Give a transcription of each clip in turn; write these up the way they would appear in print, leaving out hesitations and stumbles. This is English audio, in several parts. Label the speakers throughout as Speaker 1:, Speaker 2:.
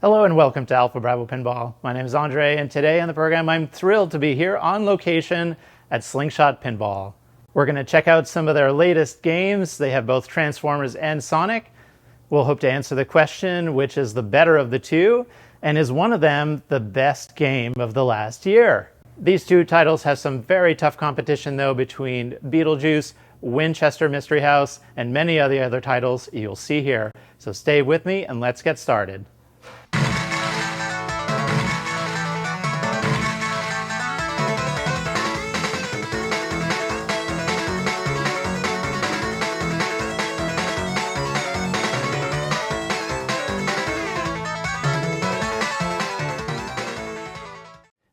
Speaker 1: Hello and welcome to Alpha Bravo Pinball. My name is Andre, and today on the program I'm thrilled to be here on location at Slingshot Pinball. We're going to check out some of their latest games. They have both Transformers and Sonic. We'll hope to answer the question, which is the better of the two, and is one of them the best game of the last year? These two titles have some very tough competition though between Beetlejuice, Winchester Mystery House, and many of the other titles you'll see here. So stay with me and let's get started.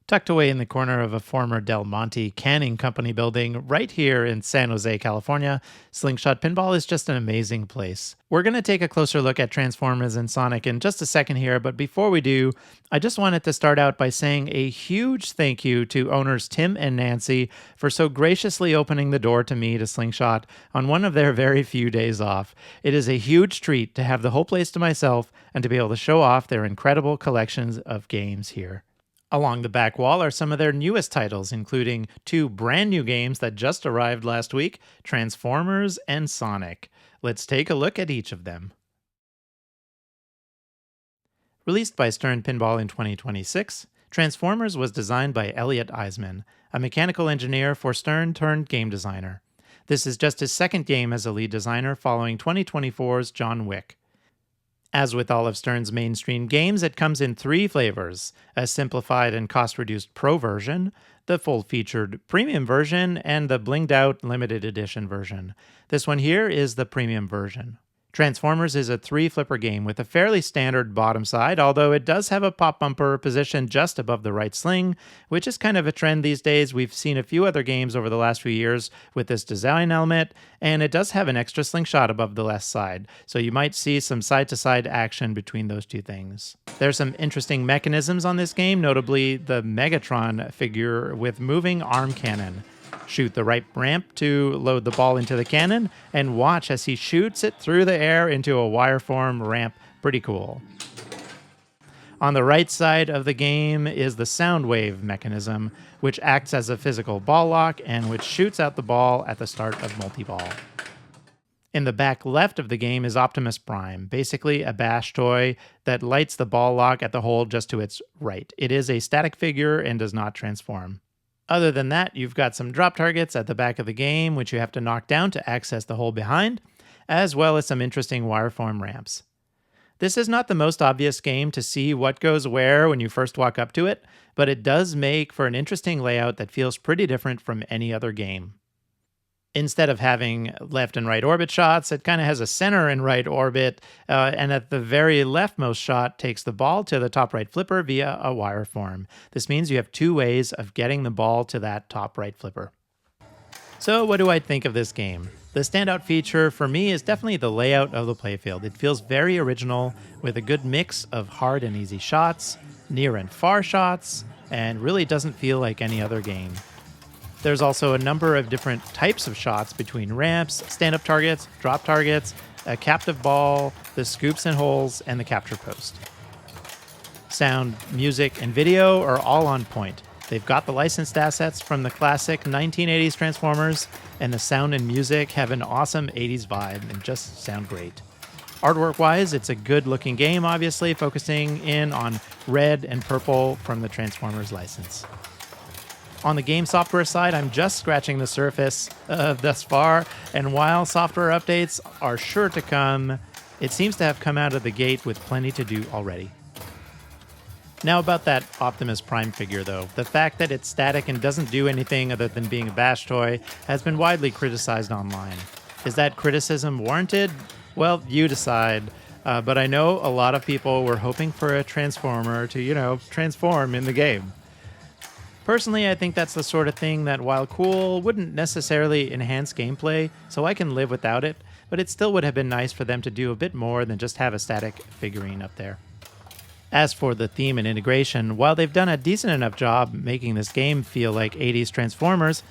Speaker 1: Tucked away in the corner of a former Del Monte canning company building right here in San Jose, California, Slingshot Pinball is just an amazing place. We're going to take a closer look at Transformers and Sonic in just a second here, but before we do, I just wanted to start out by saying a huge thank you to owners Tim and Nancy for so graciously opening the door to me to Slingshot on one of their very few days off. It is a huge treat to have the whole place to myself and to be able to show off their incredible collections of games here. Along the back wall are some of their newest titles, including two brand new games that just arrived last week, Transformers and Sonic. Let's take a look at each of them. Released by Stern Pinball in 2026, Transformers was designed by Elliot Eisman, a mechanical engineer for Stern turned game designer. This is just his second game as a lead designer following 2024's John Wick. As with all of Stern's mainstream games, it comes in three flavors: a simplified and cost-reduced Pro version, the full-featured Premium version, and the blinged-out Limited Edition version. This one here is the Premium version. Transformers is a three-flipper game with a fairly standard bottom side, although it does have a pop bumper positioned just above the right sling, which is kind of a trend these days. We've seen a few other games over the last few years with this design element, and it does have an extra slingshot above the left side, so you might see some side-to-side action between those two things. There's some interesting mechanisms on this game, notably the Megatron figure with moving arm cannon. Shoot the right ramp to load the ball into the cannon, and watch as he shoots it through the air into a wireform ramp. Pretty cool. On the right side of the game is the sound wave mechanism, which acts as a physical ball lock and which shoots out the ball at the start of multi-ball. In the back left of the game is Optimus Prime, basically a bash toy that lights the ball lock at the hole just to its right. It is a static figure and does not transform. Other than that, you've got some drop targets at the back of the game, which you have to knock down to access the hole behind, as well as some interesting wireform ramps. This is not the most obvious game to see what goes where when you first walk up to it, but it does make for an interesting layout that feels pretty different from any other game. Instead of having left and right orbit shots, it kind of has a center and right orbit, and at the very leftmost shot takes the ball to the top right flipper via a wireform. This means you have two ways of getting the ball to that top right flipper. So what do I think of this game? The standout feature for me is definitely the layout of the playfield. It feels very original with a good mix of hard and easy shots, near and far shots, and really doesn't feel like any other game. There's also a number of different types of shots between ramps, stand-up targets, drop targets, a captive ball, the scoops and holes, and the capture post. Sound, music, and video are all on point. They've got the licensed assets from the classic 1980s Transformers, and the sound and music have an awesome 80s vibe and just sound great. Artwork-wise, it's a good-looking game, obviously, focusing in on red and purple from the Transformers license. On the game software side, I'm just scratching the surface thus far, and while software updates are sure to come, it seems to have come out of the gate with plenty to do already. Now about that Optimus Prime figure though, the fact that it's static and doesn't do anything other than being a bash toy has been widely criticized online. Is that criticism warranted? Well, you decide. But I know a lot of people were hoping for a Transformer to, transform in the game. Personally, I think that's the sort of thing that, while cool, wouldn't necessarily enhance gameplay, so I can live without it, but it still would have been nice for them to do a bit more than just have a static figurine up there. As for the theme and integration, while they've done a decent enough job making this game feel like 80s Transformers,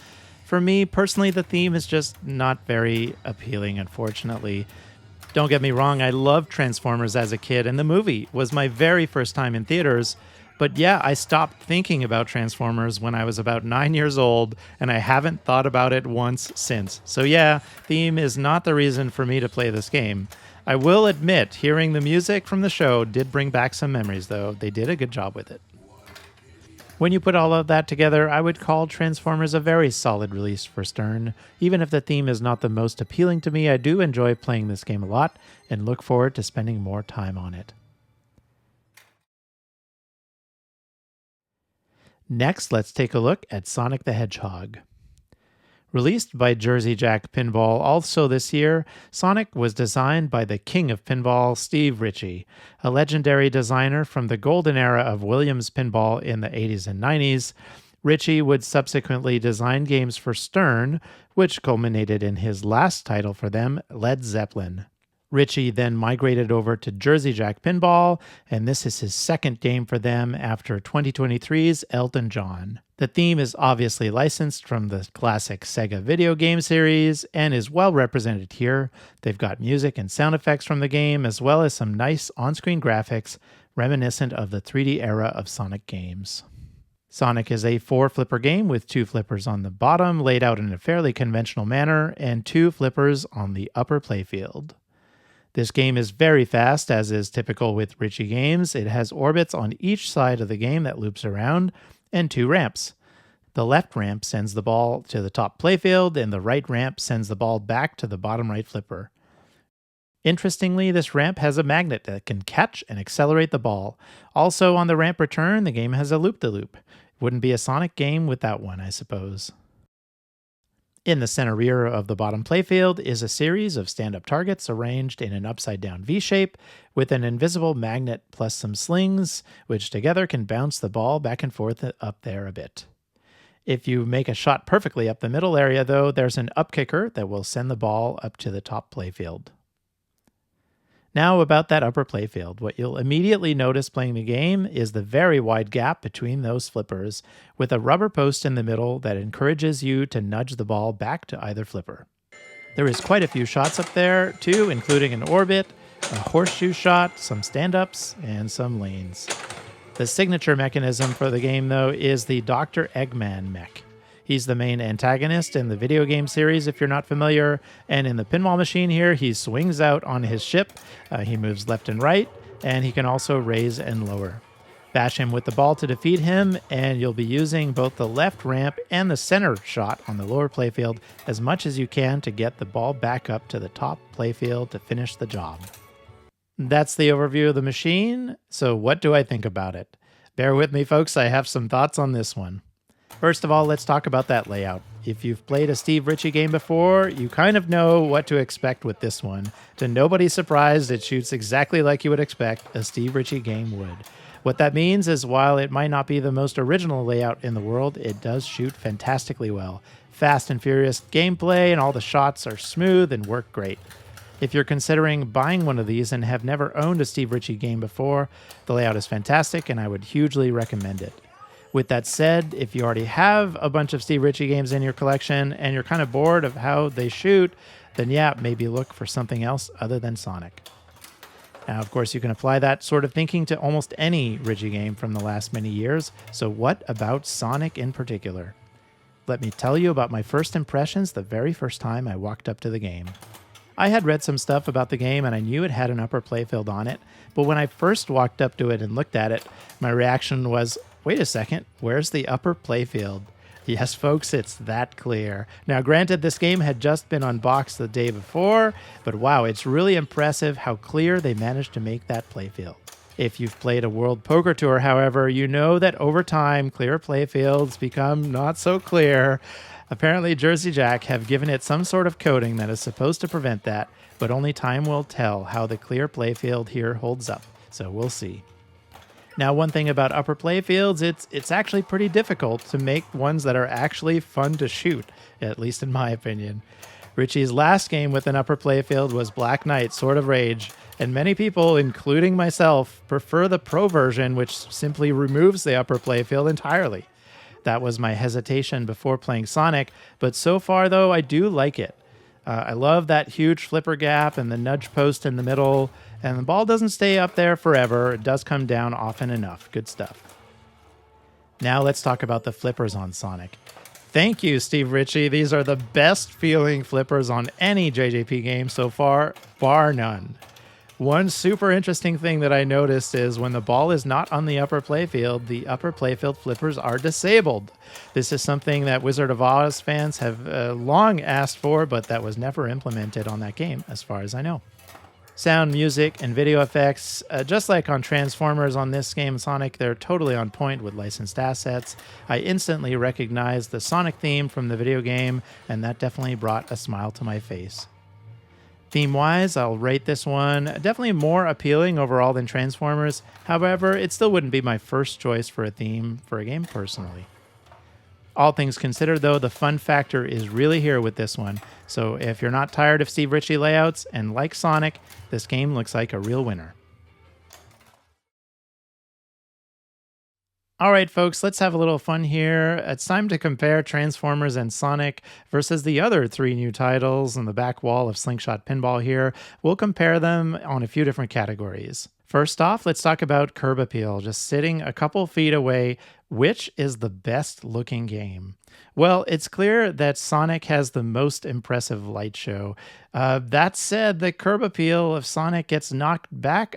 Speaker 1: for me, personally, the theme is just not very appealing, unfortunately. Don't get me wrong, I loved Transformers as a kid, and the movie was my very first time in theaters. But yeah, I stopped thinking about Transformers when I was about 9 years old, and I haven't thought about it once since. So yeah, theme is not the reason for me to play this game. I will admit, hearing the music from the show did bring back some memories, though. They did a good job with it. When you put all of that together, I would call Transformers a very solid release for Stern. Even if the theme is not the most appealing to me, I do enjoy playing this game a lot and look forward to spending more time on it. Next, let's take a look at Sonic the Hedgehog. Released by Jersey Jack Pinball also this year, Sonic was designed by the king of pinball, Steve Ritchie, a legendary designer from the golden era of Williams Pinball in the 80s and 90s. Ritchie would subsequently design games for Stern, which culminated in his last title for them, Led Zeppelin. Ritchie then migrated over to Jersey Jack Pinball, and this is his second game for them after 2023's Elton John. The theme is obviously licensed from the classic Sega video game series and is well represented here. They've got music and sound effects from the game, as well as some nice on-screen graphics reminiscent of the 3D era of Sonic games. Sonic is a 4-flipper game with 2 flippers on the bottom laid out in a fairly conventional manner and 2 flippers on the upper playfield. This game is very fast, as is typical with Ritchie games. It has orbits on each side of the game that loops around, and 2 ramps. The left ramp sends the ball to the top playfield, and the right ramp sends the ball back to the bottom right flipper. Interestingly, this ramp has a magnet that can catch and accelerate the ball. Also, on the ramp return, the game has a loop-de-loop. Wouldn't be a Sonic game without one, I suppose. In the center rear of the bottom playfield is a series of stand-up targets arranged in an upside-down V-shape with an invisible magnet plus some slings, which together can bounce the ball back and forth up there a bit. If you make a shot perfectly up the middle area, though, there's an up kicker that will send the ball up to the top playfield. Now about that upper playfield, what you'll immediately notice playing the game is the very wide gap between those flippers, with a rubber post in the middle that encourages you to nudge the ball back to either flipper. There is quite a few shots up there, too, including an orbit, a horseshoe shot, some stand-ups, and some lanes. The signature mechanism for the game, though, is the Dr. Eggman mech. He's the main antagonist in the video game series, if you're not familiar, and in the pinball machine here, he swings out on his ship, he moves left and right, and he can also raise and lower. Bash him with the ball to defeat him, and you'll be using both the left ramp and the center shot on the lower playfield as much as you can to get the ball back up to the top playfield to finish the job. That's the overview of the machine, so what do I think about it? Bear with me, folks, I have some thoughts on this one. First of all, let's talk about that layout. If you've played a Steve Ritchie game before, you kind of know what to expect with this one. To nobody's surprise, it shoots exactly like you would expect a Steve Ritchie game would. What that means is while it might not be the most original layout in the world, it does shoot fantastically well. Fast and furious gameplay and all the shots are smooth and work great. If you're considering buying one of these and have never owned a Steve Ritchie game before, the layout is fantastic and I would hugely recommend it. With that said, if you already have a bunch of Steve Ritchie games in your collection and you're kind of bored of how they shoot, then yeah, maybe look for something else other than Sonic. Now, of course, you can apply that sort of thinking to almost any Ritchie game from the last many years, so what about Sonic in particular? Let me tell you about my first impressions the very first time I walked up to the game. I had read some stuff about the game and I knew it had an upper playfield on it, but when I first walked up to it and looked at it, my reaction was, wait a second, where's the upper playfield? Yes, folks, it's that clear. Now, granted, this game had just been unboxed the day before, but wow, it's really impressive how clear they managed to make that playfield. If you've played a World Poker Tour, however, you know that over time, clear playfields become not so clear. Apparently, Jersey Jack have given it some sort of coating that is supposed to prevent that, but only time will tell how the clear playfield here holds up, so we'll see. Now, one thing about upper playfields, it's actually pretty difficult to make ones that are actually fun to shoot, at least in my opinion. Ritchie's last game with an upper playfield was Black Knight, Sword of Rage, and many people, including myself, prefer the pro version, which simply removes the upper playfield entirely. That was my hesitation before playing Sonic, but so far, though, I do like it. I love that huge flipper gap and the nudge post in the middle, and the ball doesn't stay up there forever. It does come down often enough. Good stuff. Now let's talk about the flippers on Sonic. Thank you, Steve Ritchie. These are the best feeling flippers on any JJP game so far, bar none. One super interesting thing that I noticed is when the ball is not on the upper playfield, the upper playfield flippers are disabled. This is something that Wizard of Oz fans have long asked for, but that was never implemented on that game, as far as I know. Sound, music, and video effects, just like on Transformers on this game, Sonic, they're totally on point with licensed assets. I instantly recognized the Sonic theme from the video game, and that definitely brought a smile to my face. Theme-wise, I'll rate this one definitely more appealing overall than Transformers. However, it still wouldn't be my first choice for a theme for a game personally. All things considered, though, the fun factor is really here with this one. So if you're not tired of Steve Ritchie layouts and like Sonic, this game looks like a real winner. All right, folks, let's have a little fun here. It's time to compare Transformers and Sonic versus the other 3 new titles on the back wall of Slingshot Pinball here. We'll compare them on a few different categories. First off, let's talk about curb appeal. Just sitting a couple feet away, which is the best looking game? Well, it's clear that Sonic has the most impressive light show. That said, the curb appeal of Sonic gets knocked back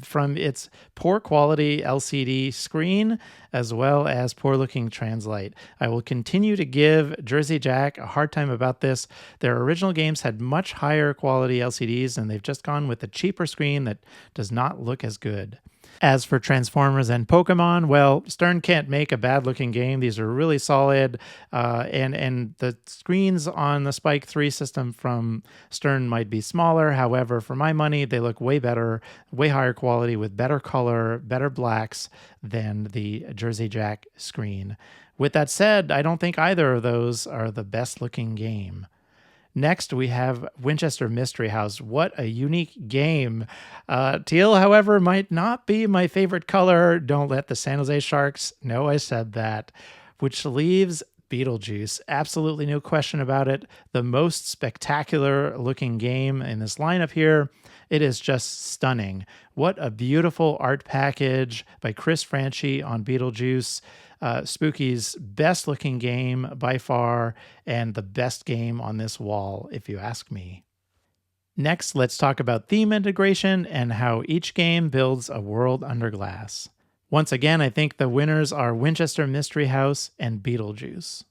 Speaker 1: from its poor quality LCD screen as well as poor looking translite. I will continue to give Jersey Jack a hard time about this. Their original games had much higher quality LCDs, and they've just gone with a cheaper screen that does not look as good. As for Transformers and Pokémon, well, Stern can't make a bad-looking game. These are really solid, and the screens on the Spike 3 system from Stern might be smaller. However, for my money, they look way better, way higher quality with better color, better blacks than the Jersey Jack screen. With that said, I don't think either of those are the best-looking game. Next, we have Winchester Mystery House. What a unique game. Teal, however, might not be my favorite color. Don't let the San Jose Sharks know I said that. Which leaves Beetlejuice. Absolutely no question about it. The most spectacular looking game in this lineup here. It is just stunning. What a beautiful art package by Chris Franchi on Beetlejuice. Spooky's best looking game by far, and the best game on this wall, if you ask me. Next, let's talk about theme integration and how each game builds a world under glass. Once again, I think the winners are Winchester Mystery House and Beetlejuice.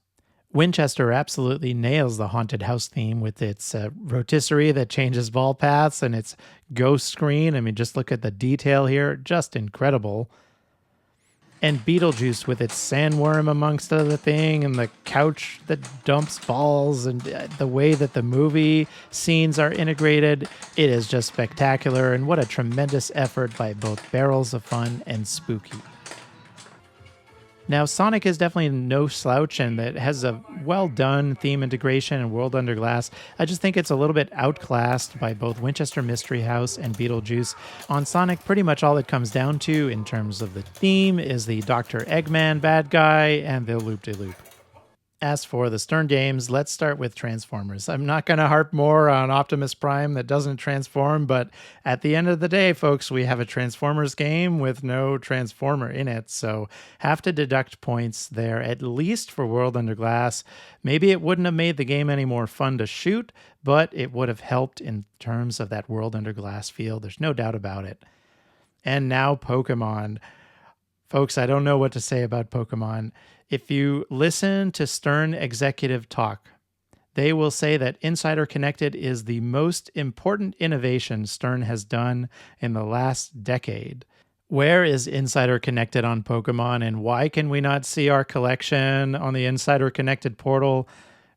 Speaker 1: Winchester absolutely nails the haunted house theme with its rotisserie that changes ball paths and its ghost screen. I mean, just look at the detail here, just incredible. And Beetlejuice with its sandworm amongst other thing and the couch that dumps balls and the way that the movie scenes are integrated, it is just spectacular, and what a tremendous effort by both Barrels of Fun and Spooky. Now, Sonic is definitely no slouch, and it has a well-done theme integration and world under glass. I just think it's a little bit outclassed by both Winchester Mystery House and Beetlejuice. On Sonic, pretty much all it comes down to in terms of the theme is the Dr. Eggman bad guy and the loop-de-loop. As for the Stern games, let's start with Transformers. I'm not going to harp more on Optimus Prime that doesn't transform, but at the end of the day, folks, we have a Transformers game with no Transformer in it, so have to deduct points there, at least for World Under Glass. Maybe it wouldn't have made the game any more fun to shoot, but it would have helped in terms of that World Under Glass feel. There's no doubt about it. And now Pokémon. Folks, I don't know what to say about Pokémon. If you listen to Stern executive talk, they will say that Insider Connected is the most important innovation Stern has done in the last decade. Where is Insider Connected on Pokémon, and why can we not see our collection on the Insider Connected portal?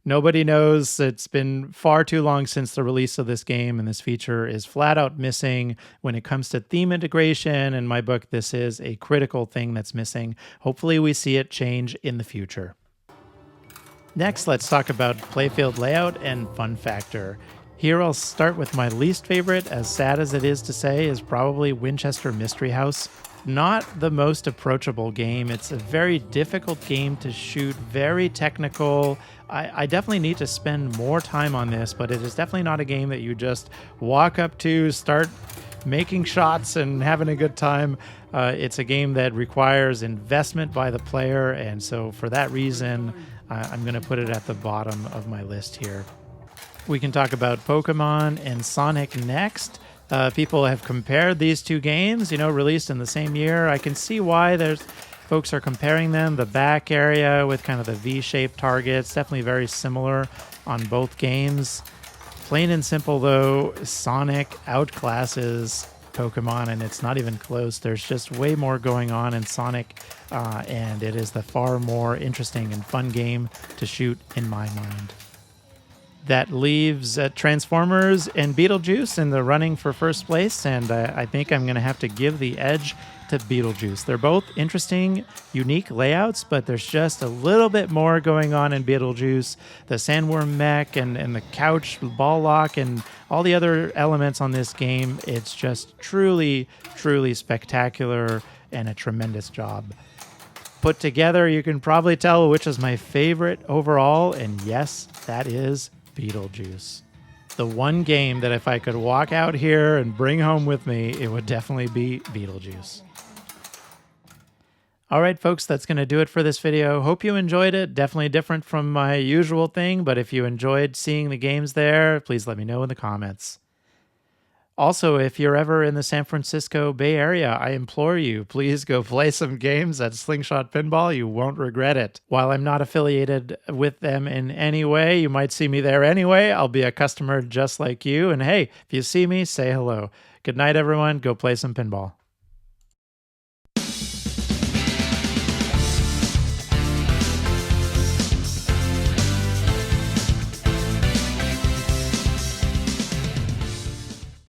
Speaker 1: Nobody knows. It's been far too long since the release of this game, and this feature is flat out missing. When it comes to theme integration, in my book, this is a critical thing that's missing. Hopefully we see it change in the future. Next, let's talk about playfield layout and fun factor. Here I'll start with my least favorite, as sad as it is to say, is probably Winchester Mystery House. not the most approachable game. It's a very difficult game to shoot, very technical. I definitely need to spend more time on this, but it is definitely not a game that you just walk up to, start making shots and having a good time. It's a game that requires investment by the player, and so for that reason, I'm going to put it at the bottom of my list here. We can talk about Pokemon and Sonic next. People have compared these two games, released in the same year. I can see why folks are comparing them. The back area with kind of the V-shaped targets, definitely very similar on both games. Plain and simple, though, Sonic outclasses Pokemon, and it's not even close. There's just way more going on in Sonic, and it is the far more interesting and fun game to shoot in my mind. That leaves Transformers and Beetlejuice in the running for first place, and I think I'm going to have to give the edge to Beetlejuice. They're both interesting, unique layouts, but there's just a little bit more going on in Beetlejuice. The sandworm mech and the couch ball lock and all the other elements on this game, it's just truly, truly spectacular and a tremendous job. Put together, you can probably tell which is my favorite overall, and yes, that is Beetlejuice. The one game that if I could walk out here and bring home with me, it would definitely be Beetlejuice. All right, folks, that's going to do it for this video. Hope you enjoyed it. Definitely different from my usual thing, but if you enjoyed seeing the games there, please let me know in the comments. Also, if you're ever in the San Francisco Bay Area, I implore you, please go play some games at Slingshot Pinball. You won't regret it. While I'm not affiliated with them in any way, you might see me there anyway. I'll be a customer just like you. And hey, if you see me, say hello. Good night, everyone. Go play some pinball.